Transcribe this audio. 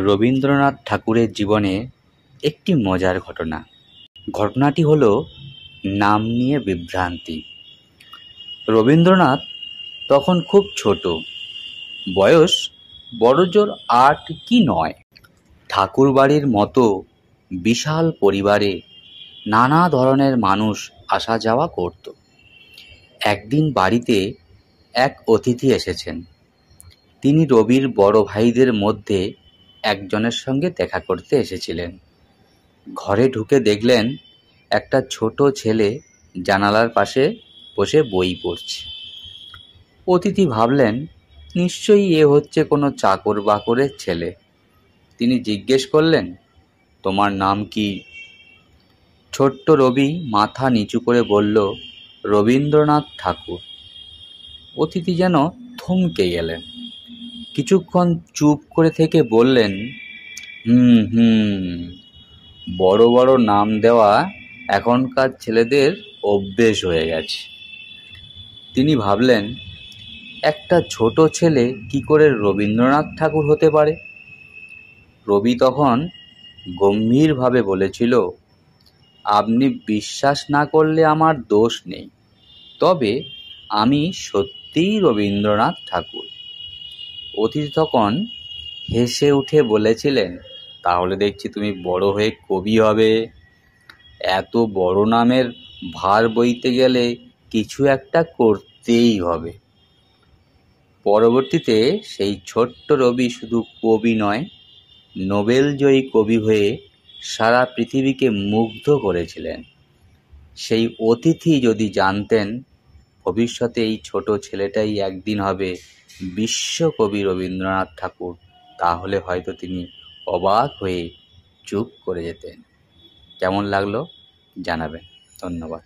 রবীন্দ্রনাথ ঠাকুরের জীবনে একটি মজার ঘটনা। ঘটনাটি হলো নাম নিয়ে বিভ্রান্তি। রবীন্দ্রনাথ তখন খুব ছোট, বয়স বড়জোর ৮ কি ৯। ঠাকুরবাড়ির মতো বিশাল পরিবারে নানা ধরনের মানুষ আসা যাওয়া করত। একদিন বাড়িতে এক অতিথি এসেছেন। তিনি রবির বড় ভাইদের মধ্যে একজনের সঙ্গে দেখা করতে এসেছিলেন। ঘরে ঢুকে দেখলেন একটা ছোট ছেলে জানালার পাশে বসে বই পড়ছে। অতিথি ভাবলেন নিশ্চয়ই এ হচ্ছে কোনো চাকর বাকরের ছেলে। তিনি জিজ্ঞেস করলেন, তোমার নাম কি? ছোট্ট রবি মাথা নিচু করে বলল, রবীন্দ্রনাথ ঠাকুর। অতিথি যেন থমকে গেলেন। কিছুক্ষণ চুপ করে থেকে বললেন, বড় বড় নাম দেওয়া এখনকার ছেলেদের অভ্যেস হয়ে গেছে। তিনি ভাবলেন, একটা ছোট ছেলে কি করে রবীন্দ্রনাথ ঠাকুর হতে পারে? রবি তখন গম্ভীরভাবে বলেছিল, আপনি বিশ্বাস না করলে আমার দোষ নেই, তবে আমি সত্যিই রবীন্দ্রনাথ ঠাকুর। অতিথি তখন হেসে উঠে বলেছিলেন, তাহলে দেখছি তুমি বড় হয়ে কবি হবে। এত বড় নামের ভার বইতে গেলে কিছু একটা করতেই হবে। পরবর্তীতে সেই ছোট্ট রবি শুধু কবি নয়, নোবেলজয়ী কবি হয়ে সারা পৃথিবীকে মুগ্ধ করেছিলেন। সেই অতিথি যদি জানতেন ভবিষ্যতে এই ছোট ছেলেটাই একদিন হবে বিশ্বকবি রবীন্দ্রনাথ ঠাকুর, তাহলে হয়তো তিনি অবাক হয়ে চুপ করে যেতেন। কেমন লাগলো জানাবেন। ধন্যবাদ।